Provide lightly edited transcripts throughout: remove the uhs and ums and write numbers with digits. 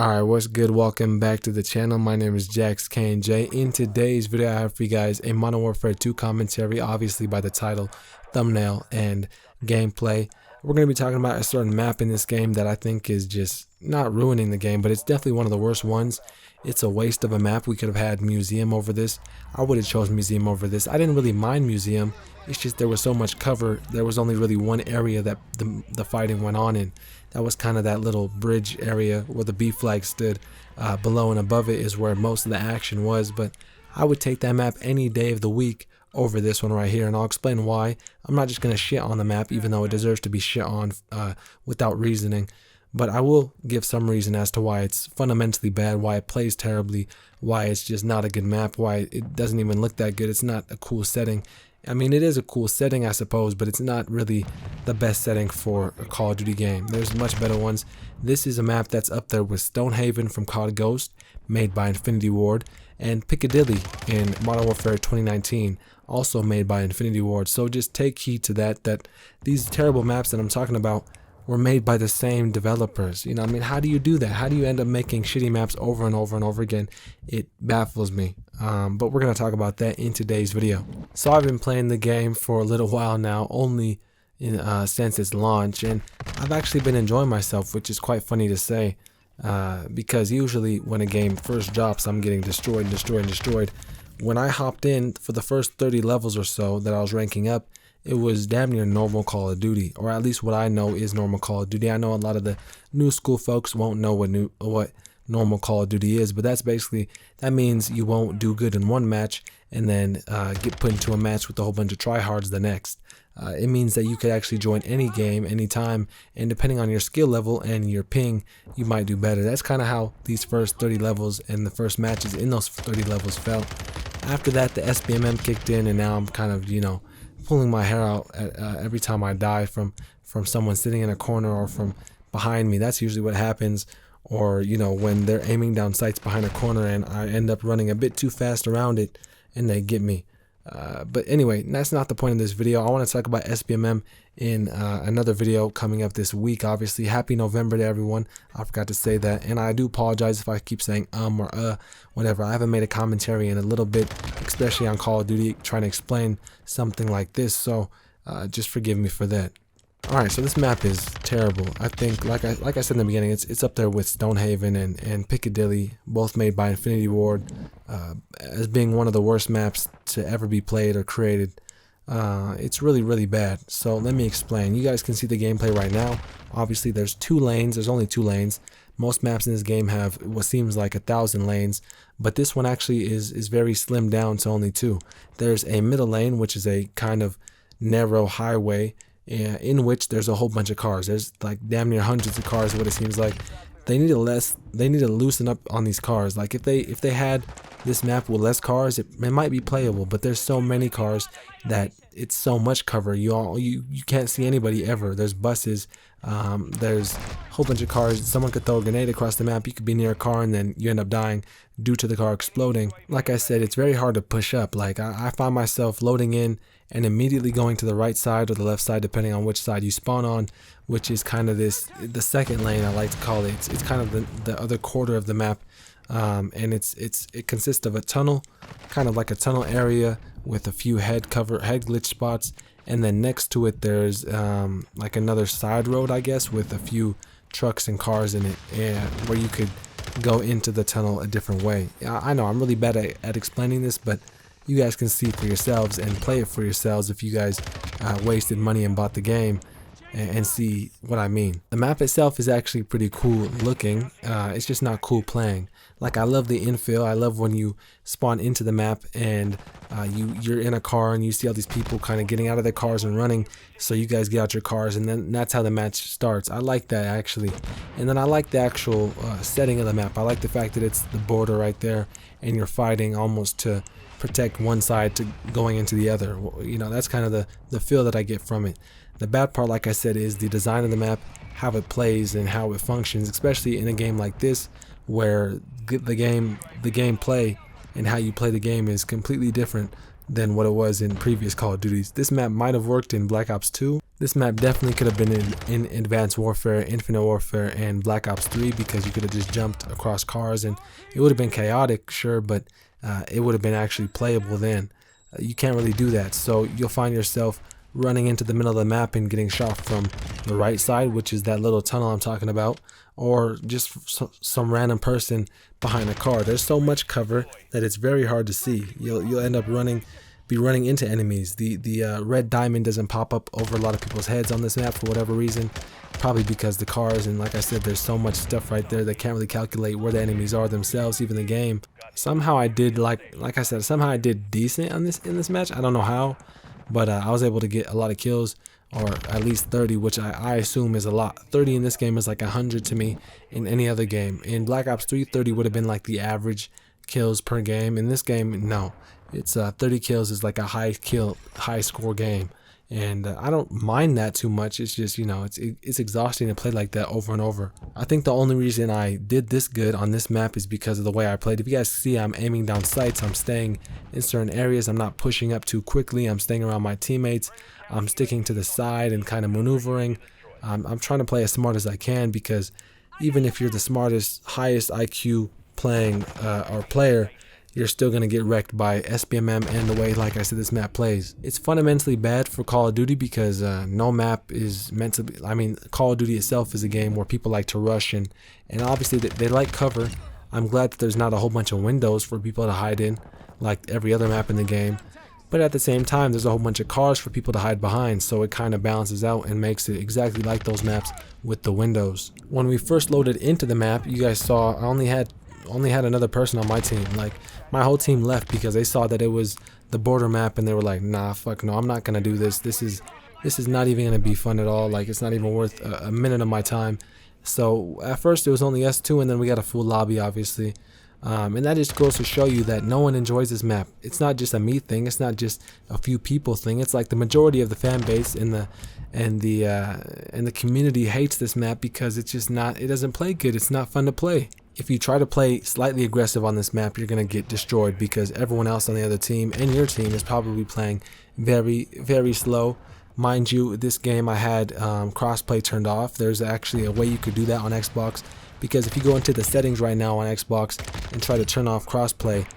Alright, what's good? Welcome back to the channel. My name is Jax K&J. In today's video, I have for you guys a Modern Warfare 2 commentary, obviously by the title, thumbnail, and gameplay. We're going to be talking about a certain map in this game that I think is just not ruining the game, but it's definitely one of the worst ones. It's a waste of a map. We could have had Museum over this. I would have chosen Museum over this. I didn't really mind Museum. It's just there was so much cover. There was only really one area that the fighting went on in. That was kind of that little bridge area where the B flag stood. Below and above it is where most of the action was. But I would take that map any day of the week over this one right here, and I'll explain why. I'm not just going to shit on the map, even though it deserves to be shit on without reasoning. But I will give some reason as to why it's fundamentally bad, why it plays terribly, why it's just not a good map, why it doesn't even look that good. It's not a cool setting. I mean, it is a cool setting, I suppose, but it's not really the best setting for a Call of Duty game. There's much better ones. This is a map that's up there with Stonehaven from COD Ghost, made by Infinity Ward, and Piccadilly in Modern Warfare 2019, also made by Infinity Ward. So just take heed to that these terrible maps that I'm talking about were made by the same developers. You know what I mean? How do you do that? How do you end up making shitty maps over and over and over again? It baffles me. But we're going to talk about that in today's video. So I've been playing the game for a little while now, only since its launch, and I've actually been enjoying myself, which is quite funny to say, because usually when a game first drops, I'm getting destroyed. When I hopped in for the first 30 levels or so that I was ranking up, it was damn near normal Call of Duty, or at least what I know is normal Call of Duty. I know a lot of the new school folks won't know what normal Call of Duty is, but that means you won't do good in one match and then get put into a match with a whole bunch of tryhards the next. It means that you could actually join any game, anytime, and depending on your skill level and your ping, you might do better. That's kind of how these first 30 levels and the first matches in those 30 levels felt. After that, the SBMM kicked in, and now I'm kind of, pulling my hair out every time I die from someone sitting in a corner or from behind me. That's usually what happens. Or, when they're aiming down sights behind a corner and I end up running a bit too fast around it and they get me. But anyway, that's not the point of this video. I want to talk about SBMM in another video coming up this week. Obviously, happy November to everyone. I forgot to say that, and I do apologize if I keep saying or whatever. I haven't made a commentary in a little bit, especially on Call of Duty, trying to explain something like this, so just forgive me for that. Alright, so this map is terrible. I think, like I said in the beginning, it's up there with Stonehaven and Piccadilly, both made by Infinity Ward, as being one of the worst maps to ever be played or created. It's really, really bad. So let me explain. You guys can see the gameplay right now. Obviously, there's two lanes. There's only two lanes. Most maps in this game have what seems like 1,000 lanes, but this one actually is very slimmed down to only two. There's a middle lane, which is a kind of narrow highway, in which there's a whole bunch of cars. There's like damn near hundreds of cars, what it seems like. They need to loosen up on these cars. Like if they had this map with less cars, it might be playable, but there's so many cars that it's so much cover. You can't see anybody ever. There's buses, there's a whole bunch of cars. Someone could throw a grenade across the map. You could be near a car and then you end up dying due to the car exploding. Like I said, it's very hard to push up. Like I find myself loading in and immediately going to the right side or the left side, depending on which side you spawn on, which is kind of the second lane, I like to call it. It's kind of the other quarter of the map, and it consists of a tunnel, kind of like a tunnel area with a few head glitch spots, and then next to it there's like another side road, I guess, with a few trucks and cars in it, where you could go into the tunnel a different way. I know I'm really bad at explaining this, but you guys can see for yourselves and play it for yourselves if you guys wasted money and bought the game and see what I mean. The map itself is actually pretty cool looking. It's just not cool playing. Like, I love the infill. I love when you spawn into the map and you're in a car and you see all these people kind of getting out of their cars and running, so you guys get out your cars, and then that's how the match starts. I like that, actually. And then I like the actual setting of the map. I like the fact that it's the border right there and you're fighting almost to protect one side to going into the other. That's kind of the feel that I get from it. The bad part, like I said, is the design of the map, how it plays and how it functions, especially in a game like this where the gameplay and how you play the game is completely different than what it was in previous Call of Duties. This map might have worked in Black Ops 2, This map definitely could have been in Advanced Warfare, Infinite Warfare, and Black Ops 3 because you could have just jumped across cars and it would have been chaotic, sure, but it would have been actually playable then. You can't really do that, so you'll find yourself running into the middle of the map and getting shot from the right side, which is that little tunnel I'm talking about, or just some random person behind a car. There's so much cover that it's very hard to see. You'll end up be running into enemies. The red diamond doesn't pop up over a lot of people's heads on this map for whatever reason, probably because the cars, and like I said, there's so much stuff right there they can't really calculate where the enemies are themselves, even the game. Somehow I did, like I said, somehow I did decent on in this match. I don't know how, but I was able to get a lot of kills, or at least 30, which I assume is a lot. 30 in this game is like 100 to me in any other game. In Black Ops 3, 30 would have been like the average kills per game. In this game, no. It's 30 kills is like a high score game, and I don't mind that too much. It's just, you know, it's exhausting to play like that over and over. I think the only reason I did this good on this map is because of the way I played. If you guys see, I'm aiming down sights, I'm staying in certain areas, I'm not pushing up too quickly, I'm staying around my teammates, I'm sticking to the side and kind of maneuvering. I'm trying to play as smart as I can, because even if you're the smartest, highest IQ playing or player, you're still going to get wrecked by SBMM and the way, like I said, this map plays. It's fundamentally bad for Call of Duty because no map is meant to be, I mean, Call of Duty itself is a game where people like to rush, and obviously they like cover. I'm glad that there's not a whole bunch of windows for people to hide in like every other map in the game. But at the same time, there's a whole bunch of cars for people to hide behind, so it kind of balances out and makes it exactly like those maps with the windows. When we first loaded into the map, you guys saw I only had another person on my team. Like, my whole team left because they saw that it was the border map and they were like, nah, fuck no, I'm not gonna do this. This is not even gonna be fun at all. Like, it's not even worth a minute of my time. So at first it was only us two, and then we got a full lobby, obviously. And that just goes to show you that no one enjoys this map. It's not just a me thing, it's not just a few people thing. It's like the majority of the fan base and the community hates this map because it's just not, it doesn't play good. It's not fun to play. If you try to play slightly aggressive on this map, you're going to get destroyed because everyone else on the other team and your team is probably playing very, very slow. Mind you, this game I had crossplay turned off. There's actually a way you could do that on Xbox, because if you go into the settings right now on Xbox and try to turn off crossplay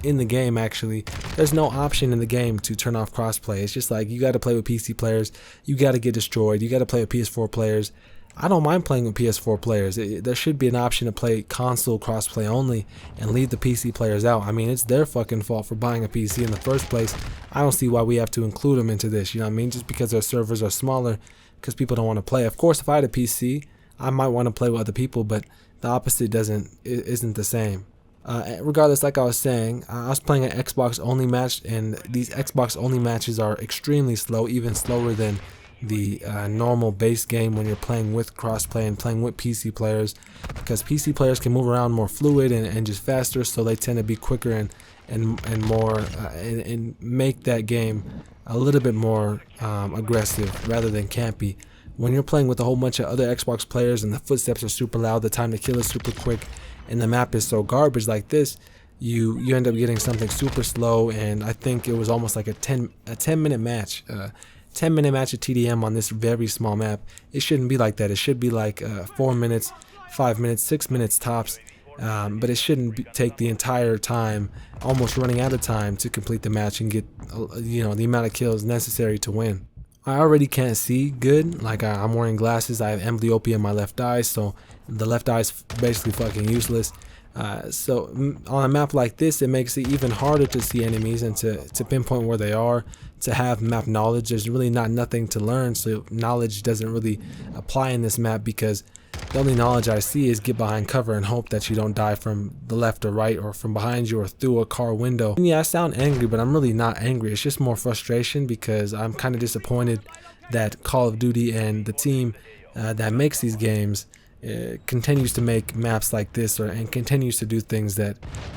in the game, actually, there's no option in the game to turn off crossplay. It's just like you got to play with PC players, you got to get destroyed, you got to play with PS4 players. I don't mind playing with PS4 players. There should be an option to play console crossplay only and leave the PC players out. I mean, it's their fucking fault for buying a PC in the first place. I don't see why we have to include them into this, you know what I mean? Just because their servers are smaller, because people don't want to play. Of course, if I had a PC, I might want to play with other people, but the opposite isn't the same. Regardless, like I was saying, I was playing an Xbox only match, and these Xbox only matches are extremely slow, even slower than the normal base game when you're playing with crossplay and playing with PC players, because PC players can move around more fluid and just faster, so they tend to be quicker and more and make that game a little bit more aggressive rather than campy. When you're playing with a whole bunch of other Xbox players and the footsteps are super loud, the time to kill is super quick, and the map is so garbage like this, you end up getting something super slow. And I think it was almost like a 10-minute match. 10-minute match of TDM on this very small map. It shouldn't be like that. It should be like 4 minutes, 5 minutes, 6 minutes tops. But it shouldn't take the entire time, almost running out of time, to complete the match and get the amount of kills necessary to win. I already can't see good. Like, I'm wearing glasses. I have amblyopia in my left eye, so the left eye is basically fucking useless. So on a map like this, it makes it even harder to see enemies and to pinpoint where they are, to have map knowledge. There's really nothing to learn, so knowledge doesn't really apply in this map, because the only knowledge I see is get behind cover and hope that you don't die from the left or right or from behind you or through a car window. And yeah, I sound angry, but I'm really not angry. It's just more frustration, because I'm kind of disappointed that Call of Duty and the team that makes these games continues to make maps like this, and continues to do things that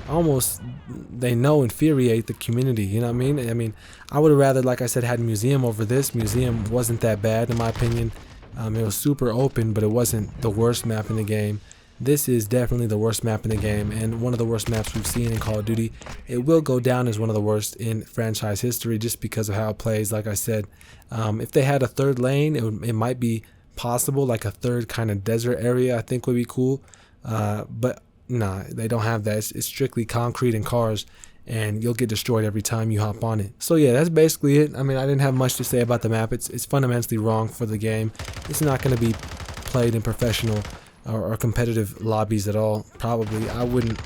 almost they know infuriate the community. You know what I mean? I would have rather, like I said, had Museum over this. Museum wasn't that bad in my opinion. It was super open, but it wasn't the worst map in the game. This is definitely the worst map in the game, and one of the worst maps we've seen in Call of Duty. It will go down as one of the worst in franchise history just because of how it plays. Like I said, if they had a third lane, it might be possible, like a third kind of desert area I think would be cool, but nah, they don't have that. It's strictly concrete and cars, and you'll get destroyed every time you hop on it. So yeah, that's basically it. I mean, I didn't have much to say about the map. It's fundamentally wrong for the game. It's not going to be played in professional or competitive lobbies at all. Probably I wouldn't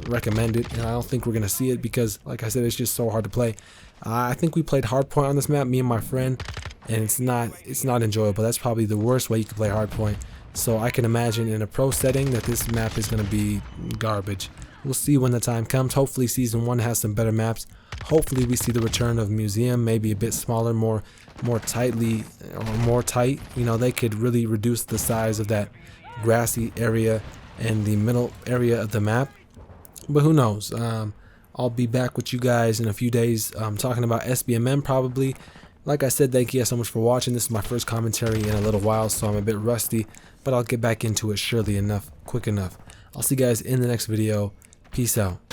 recommend it, and I don't think we're gonna see it because, like I said, it's just so hard to play. I think we played hardpoint on this map, me and my friend, and it's not enjoyable. That's probably the worst way you can play hardpoint. So I can imagine in a pro setting that this map is gonna be garbage. We'll see when the time comes. Hopefully season 1 has some better maps. Hopefully we see the return of museum, maybe a bit smaller, more tightly, or more tight. You know, they could really reduce the size of that grassy area and the middle area of the map, but who knows. I'll be back with you guys in a few days talking about SBMM probably. Like I said, thank you guys so much for watching. This is my first commentary in a little while, so I'm a bit rusty, but I'll get back into it surely enough, quick enough. I'll see you guys in the next video. Peace out.